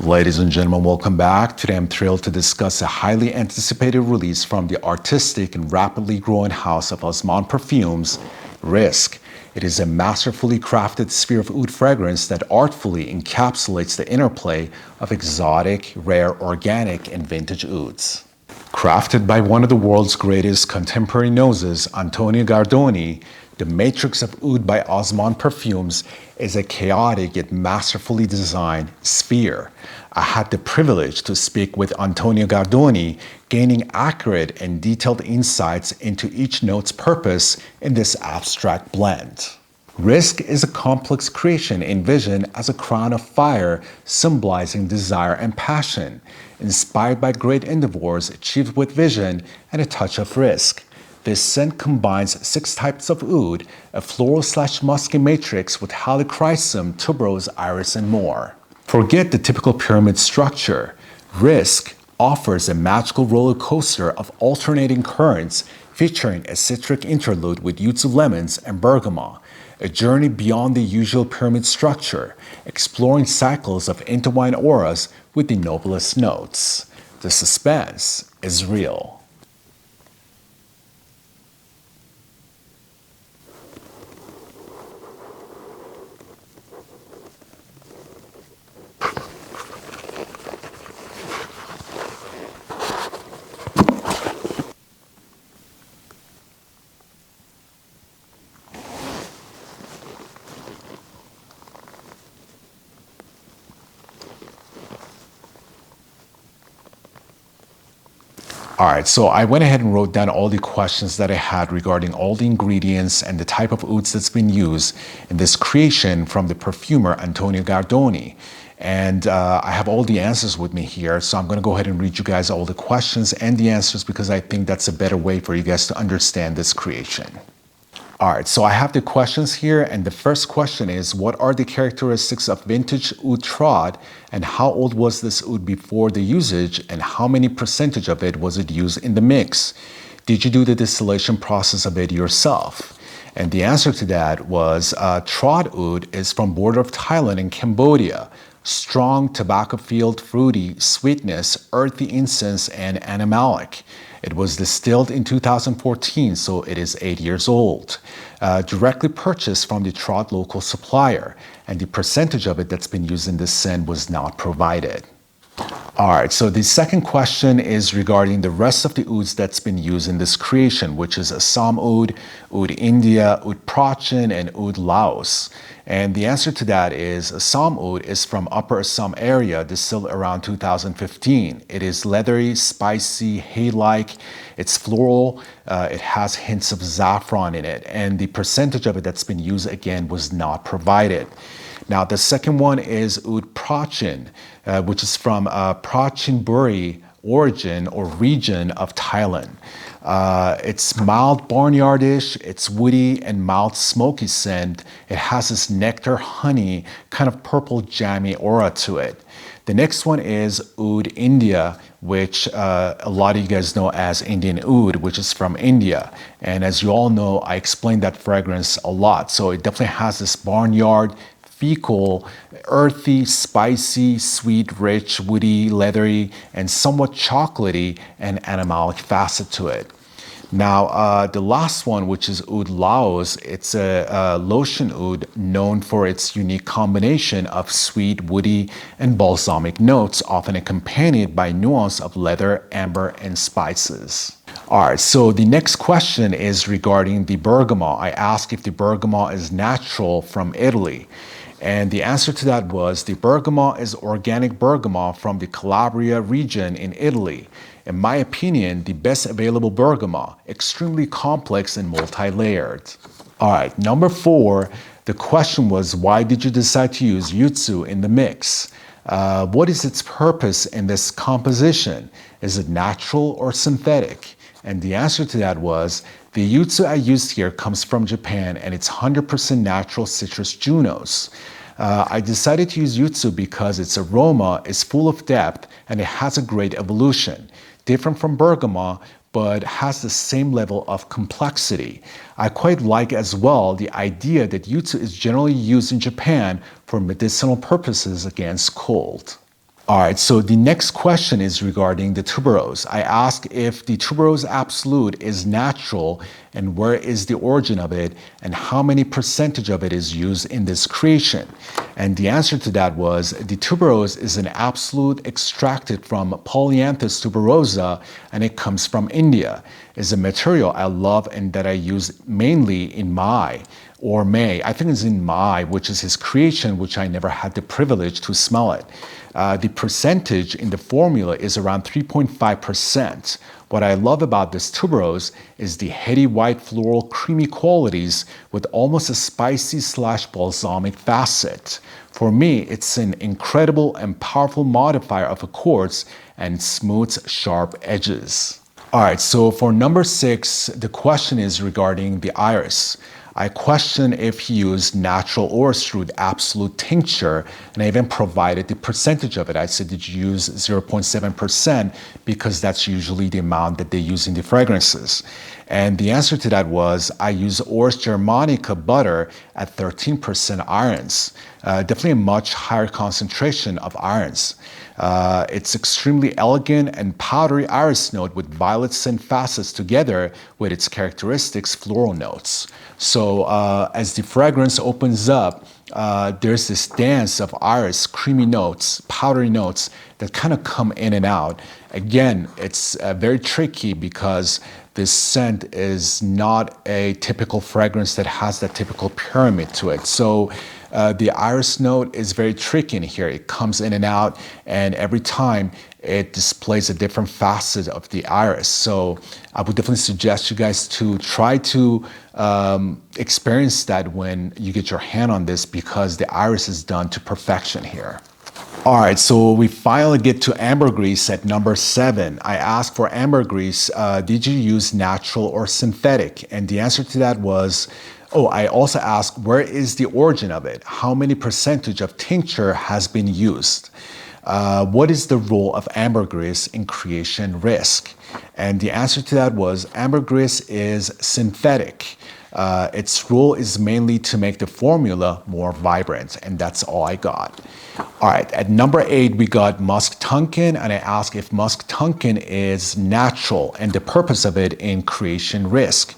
Ladies and gentlemen, welcome back. Today I'm thrilled to discuss a highly anticipated release from the artistic and rapidly growing house of Azman Perfumes, Risk. It is a masterfully crafted sphere of oud fragrance that artfully encapsulates the interplay of exotic, rare, organic, and vintage ouds. Crafted by one of the world's greatest contemporary noses, Antonio Gardoni, the Matrix of Oud by Azman Perfumes is a chaotic yet masterfully designed sphere. I had the privilege to speak with Antonio Gardoni, gaining accurate and detailed insights into each note's purpose in this abstract blend. Risk is a complex creation envisioned as a crown of fire symbolizing desire and passion, inspired by great endeavors achieved with vision and a touch of risk. This scent combines 6 types of oud, a floral/musky matrix with helichrysum, tuberose, iris, and more. Forget the typical pyramid structure. Risk offers a magical roller coaster of alternating currents featuring a citric interlude with yuzu lemons and bergamot, a journey beyond the usual pyramid structure, exploring cycles of intertwined auras with the noblest notes. The suspense is real. All right, so I went ahead and wrote down all the questions that I had regarding all the ingredients and the type of ouds that's been used in this creation from the perfumer Antonio Gardoni. And I have all the answers with me here, so I'm going to go ahead and read you guys all the questions and the answers because I think that's a better way for you guys to understand this creation. All right, so I have the questions here, and the first question is, what are the characteristics of vintage oud trad, and how old was this oud before the usage, and how many percentage of it was it used in the mix? Did you do the distillation process of it yourself? And the answer to that was trad oud is from border of Thailand and Cambodia. Strong tobacco-filled, fruity, sweetness, earthy incense, and animalic. It was distilled in 2014, so it is 8 years old. Directly purchased from the trad local supplier, and the percentage of it that's been used in this scent was not provided. All right, so the second question is regarding the rest of the ouds that's been used in this creation, which is Assam oud, oud India, oud Prachin, and oud Laos. And the answer to that is Assam oud is from Upper Assam area, distilled around 2015. It is leathery, spicy, hay-like. It's floral. It has hints of saffron in it, and the percentage of it that's been used again was not provided. Now, the second one is oud Prachin, which is from Prachinburi origin or region of Thailand. It's mild barnyardish, it's woody and mild smoky scent. It has this nectar, honey, kind of purple jammy aura to it. The next one is oud India, which a lot of you guys know as Indian oud, which is from India. And as you all know, I explained that fragrance a lot. So it definitely has this barnyard, fecal, earthy, spicy, sweet, rich, woody, leathery, and somewhat chocolatey and animalic facet to it. Now, the last one, which is oud Laos, it's a lotion oud known for its unique combination of sweet, woody, and balsamic notes, often accompanied by nuance of leather, amber, and spices. All right, so the next question is regarding the bergamot. I asked if the bergamot is natural from Italy. And the answer to that was the bergamot is organic bergamot from the Calabria region in Italy. In my opinion, the best available bergamot, extremely complex and multi-layered. All right, number 4, the question was, why did you decide to use yuzu in the mix? What is its purpose in this composition? Is it natural or synthetic? And the answer to that was, the yuzu I used here comes from Japan and it's 100% natural citrus junos. I decided to use yuzu because its aroma is full of depth and it has a great evolution. Different from bergamot, but has the same level of complexity. I quite like as well the idea that yuzu is generally used in Japan for medicinal purposes against cold. All right, so the next question is regarding the tuberose. I ask if the tuberose absolute is natural and where is the origin of it and how many percentage of it is used in this creation. And the answer to that was the tuberose is an absolute extracted from Polyanthus tuberosa and it comes from India. It's a material I love and that I use mainly in Mai or May. I think it's in Mai, which is his creation, which I never had the privilege to smell it. The percentage in the formula is around 3.5%. What I love about this tuberose is the heady white floral creamy qualities with almost a spicy slash balsamic facet. For me, it's an incredible and powerful modifier of a quartz and smooths sharp edges. All right, so for number 6, the question is regarding the iris. I question if he used natural ores through the absolute tincture, and I even provided the percentage of it. I said, did you use 0.7%? Because that's usually the amount that they use in the fragrances. And the answer to that was, I use Ors Germanica butter at 13% irons. Definitely a much higher concentration of irons. It's extremely elegant and powdery iris note with violet scent facets together with its characteristics floral notes. So as the fragrance opens up, there's this dance of iris, creamy notes, powdery notes that kind of come in and out. Again, it's very tricky because this scent is not a typical fragrance that has that typical pyramid to it. So the iris note is very tricky in here. It comes in and out, and every time it displays a different facet of the iris. So I would definitely suggest you guys to try to experience that when you get your hand on this because the iris is done to perfection here. All right, so we finally get to ambergris at number 7. I asked for ambergris, did you use natural or synthetic? And the answer to that was, I also asked, where is the origin of it? How many percentage of tincture has been used? What is the role of ambergris in creation risk? And the answer to that was ambergris is synthetic. Its role is mainly to make the formula more vibrant, and that's all I got. All right, at number 8, we got musk tunkin, and I asked if musk tunkin is natural and the purpose of it in creation risk.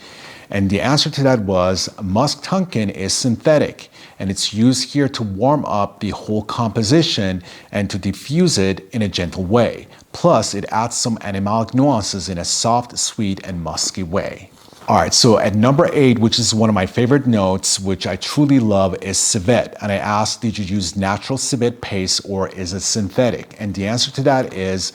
And the answer to that was musk tunkin is synthetic, and it's used here to warm up the whole composition and to diffuse it in a gentle way. Plus, it adds some animalic nuances in a soft, sweet, and musky way. All right, so at number 8, which is one of my favorite notes, which I truly love, is civet. And I asked, did you use natural civet paste or is it synthetic? And the answer to that is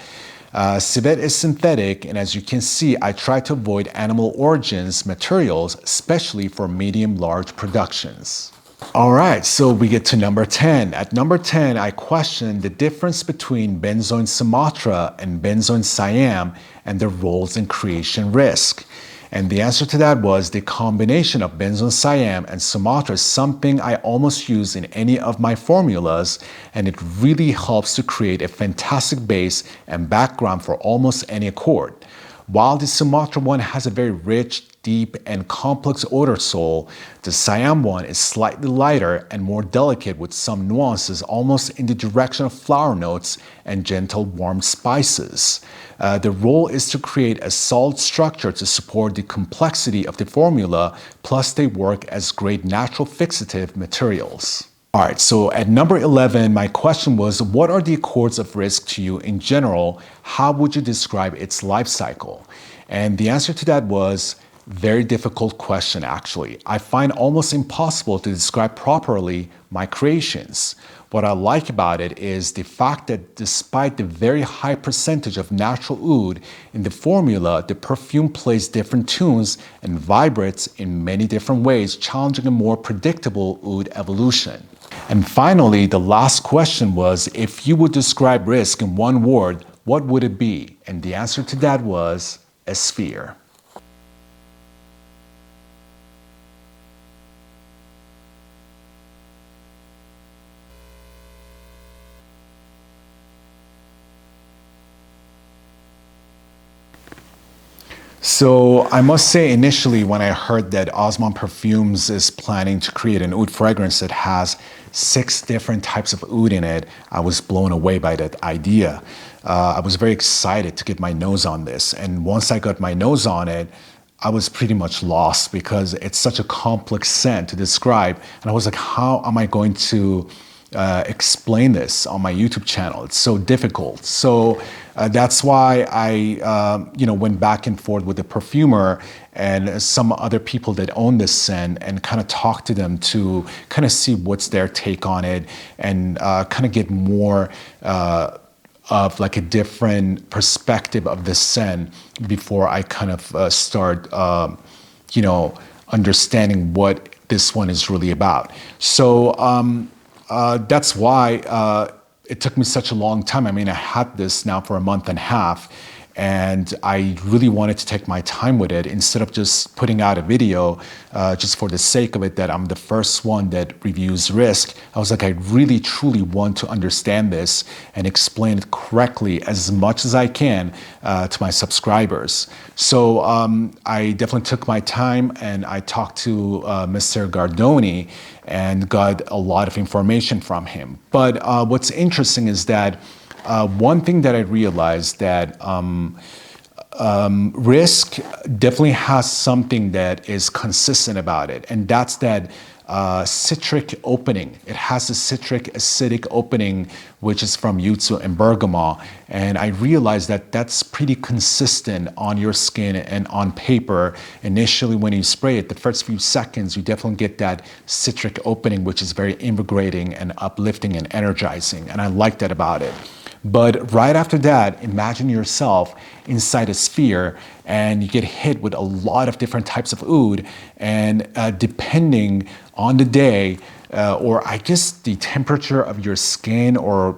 civet is synthetic, and as you can see, I try to avoid animal origins materials, especially for medium-large productions. All right, so we get to number 10. At number 10, I question the difference between benzoin Sumatra and benzoin Siam and their roles in creation risk. And the answer to that was the combination of benzoin Siam and Sumatra is something I almost use in any of my formulas, and it really helps to create a fantastic base and background for almost any accord. While the Sumatra one has a very rich, deep, and complex odor soul, the Siam one is slightly lighter and more delicate with some nuances almost in the direction of flower notes and gentle warm spices. The role is to create a solid structure to support the complexity of the formula, plus they work as great natural fixative materials. All right, so at number 11, my question was, what are the accords of risk to you in general? How would you describe its life cycle? And the answer to that was, very difficult question, actually. I find almost impossible to describe properly my creations. What I like about it is the fact that despite the very high percentage of natural oud in the formula, the perfume plays different tunes and vibrates in many different ways, challenging a more predictable oud evolution. And finally, the last question was, if you would describe risk in one word, what would it be? And the answer to that was a sphere. So I must say, initially, when I heard that Azman Perfumes is planning to create an oud fragrance that has 6 different types of oud in it, I was blown away by that idea. I was very excited to get my nose on this. And once I got my nose on it, I was pretty much lost because it's such a complex scent to describe. And I was like, how am I going to explain this on my YouTube channel? It's so difficult. So that's why I, went back and forth with the perfumer and some other people that own this scent and kind of talked to them to kind of see what's their take on it and kind of get more of like a different perspective of the scent before I kind of start, understanding what this one is really about. So that's why it took me such a long time. I mean, I had this now for a month and a half, and I really wanted to take my time with it instead of just putting out a video just for the sake of it that I'm the first one that reviews Risk. I was like, I really truly want to understand this and explain it correctly as much as I can to my subscribers. So I definitely took my time and I talked to Mr. Gardoni and got a lot of information from him. But what's interesting is that one thing that I realized that Risk definitely has something that is consistent about it, and that's that citric opening. It has a citric acidic opening, which is from Ouds and bergamot. And I realized that that's pretty consistent on your skin and on paper. Initially, when you spray it, the first few seconds, you definitely get that citric opening, which is very invigorating and uplifting and energizing. And I like that about it. But right after that, imagine yourself inside a sphere and you get hit with a lot of different types of oud. And depending on the day, or I guess the temperature of your skin or,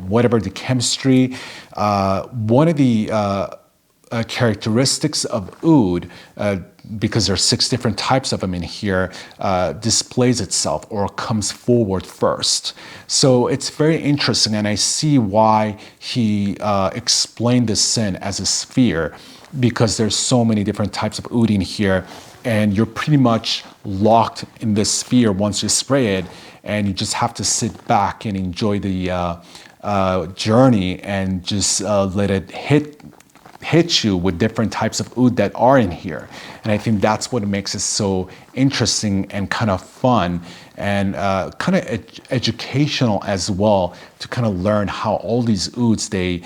whatever the chemistry, one of the characteristics of oud, because there's 6 different types of them in here, displays itself or comes forward first. So it's very interesting, and I see why he explained this scent as a sphere, because there's so many different types of oud in here, and you're pretty much locked in this sphere once you spray it, and you just have to sit back and enjoy the journey and just let it hit you with different types of oud that are in here. And I think that's what makes it so interesting and kind of fun and kind of educational as well, to kind of learn how all these ouds, they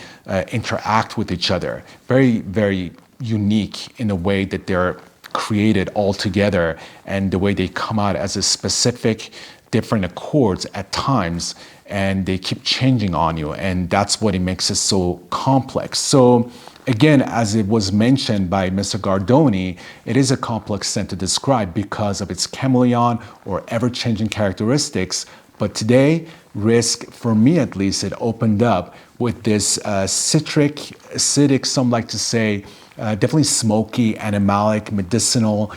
interact with each other. Very, very unique in the way that they're created all together and the way they come out as a specific different accords at times, and they keep changing on you, and that's what it makes it so complex. So again, as it was mentioned by Mr. Gardoni, it is a complex scent to describe because of its chameleon or ever-changing characteristics. But today, Risk, for me at least, it opened up with this citric, acidic, some like to say, definitely smoky, animalic, medicinal,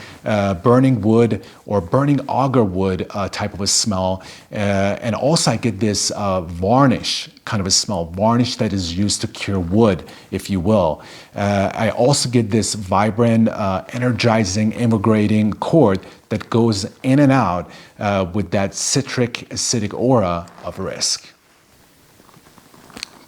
burning wood or burning auger wood type of a smell. And also I get this varnish kind of a smell, varnish that is used to cure wood, if you will. I also get this vibrant, energizing, invigorating chord that goes in and out with that citric, acidic aura of Risk.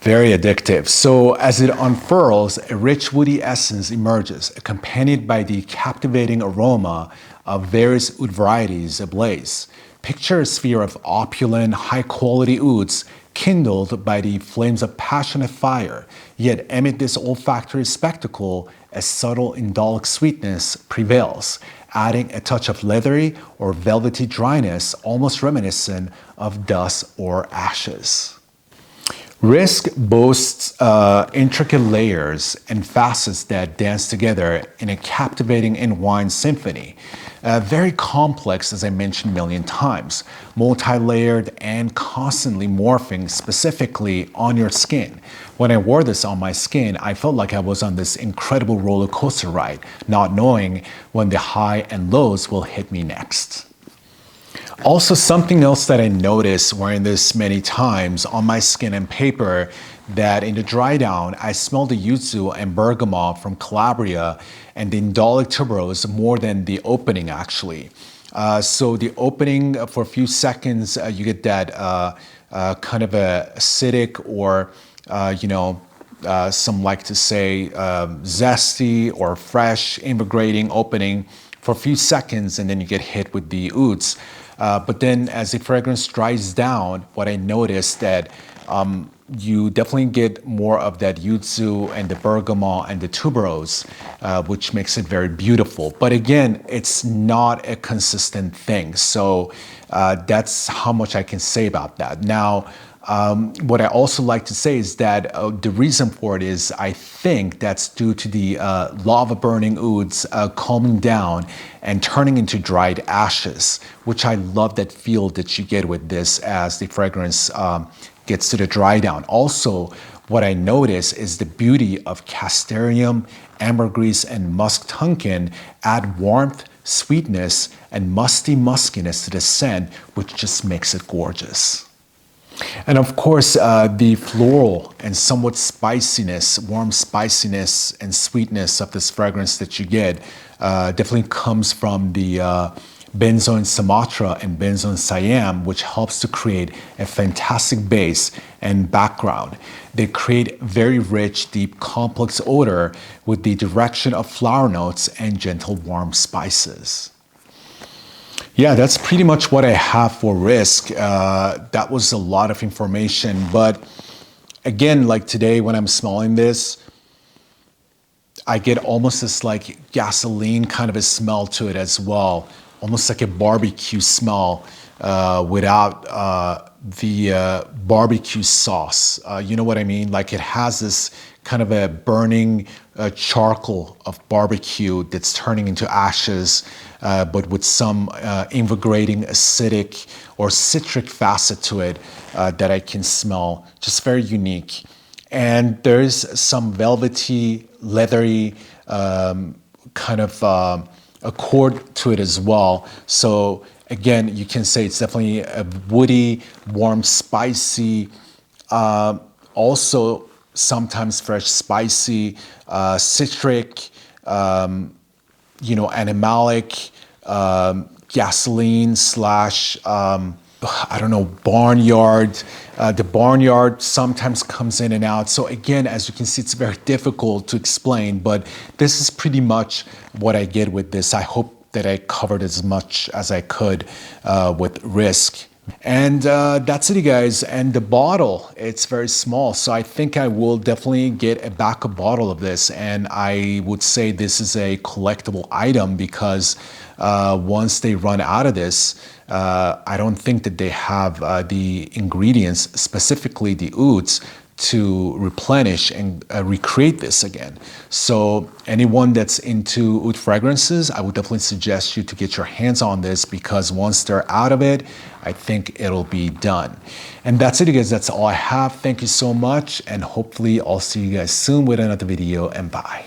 Very addictive. So as it unfurls, a rich woody essence emerges, accompanied by the captivating aroma of various oud varieties ablaze. Picture a sphere of opulent, high-quality ouds kindled by the flames of passionate fire, yet amid this olfactory spectacle, a subtle indolic sweetness prevails, adding a touch of leathery or velvety dryness almost reminiscent of dust or ashes. Risk boasts intricate layers and facets that dance together in a captivating and wine symphony. Very complex, as I mentioned a million times, multi-layered and constantly morphing specifically on your skin. When I wore this on my skin, I felt like I was on this incredible roller coaster ride, not knowing when the high and lows will hit me next. Also, something else that I noticed wearing this many times on my skin and paper, that in the dry down, I smell the yuzu and bergamot from Calabria and the indolic tuberose more than the opening actually. So the opening for a few seconds, you get that kind of a acidic or, some like to say zesty or fresh, invigorating opening for a few seconds, and then you get hit with the ouds. But then as the fragrance dries down, what I noticed that you definitely get more of that yuzu and the bergamot and the tuberose, which makes it very beautiful. But again, it's not a consistent thing. So that's how much I can say about that. Now, what I also like to say is that the reason for it is I think that's due to the lava burning ouds calming down and turning into dried ashes, which I love that feel that you get with this as the fragrance gets to the dry down. Also, what I notice is the beauty of castoreum, ambergris, and musk tunkin add warmth, sweetness, and musty muskiness to the scent, which just makes it gorgeous. And of course, the floral and somewhat spiciness, warm spiciness and sweetness of this fragrance that you get definitely comes from the benzoin Sumatra and benzoin Siam, which helps to create a fantastic base and background. They create very rich, deep, complex odor with the direction of flower notes and gentle, warm spices. Yeah, that's pretty much what I have for Risk. That was a lot of information, but again, like today when I'm smelling this, I get almost this like gasoline kind of a smell to it as well, almost like a barbecue smell without the barbecue sauce. You know what I mean? Like it has this kind of a burning charcoal of barbecue that's turning into ashes, but with some invigorating acidic or citric facet to it that I can smell, just very unique. And there's some velvety, leathery kind of accord to it as well. So again, you can say it's definitely a woody, warm, spicy, also sometimes fresh, spicy, citric, animalic, gasoline slash, I don't know, barnyard. The barnyard sometimes comes in and out. So again, as you can see, it's very difficult to explain, but this is pretty much what I get with this. I hope that I covered as much as I could with Risk. And that's it, you guys. And the bottle, it's very small. So I think I will definitely get a backup bottle of this. And I would say this is a collectible item because once they run out of this, I don't think that they have the ingredients, specifically the ouds, to replenish and recreate this again. So anyone that's into oud fragrances, I would definitely suggest you to get your hands on this because once they're out of it, I think it'll be done. And that's it, you guys. That's all I have. Thank you so much. And hopefully I'll see you guys soon with another video, and bye.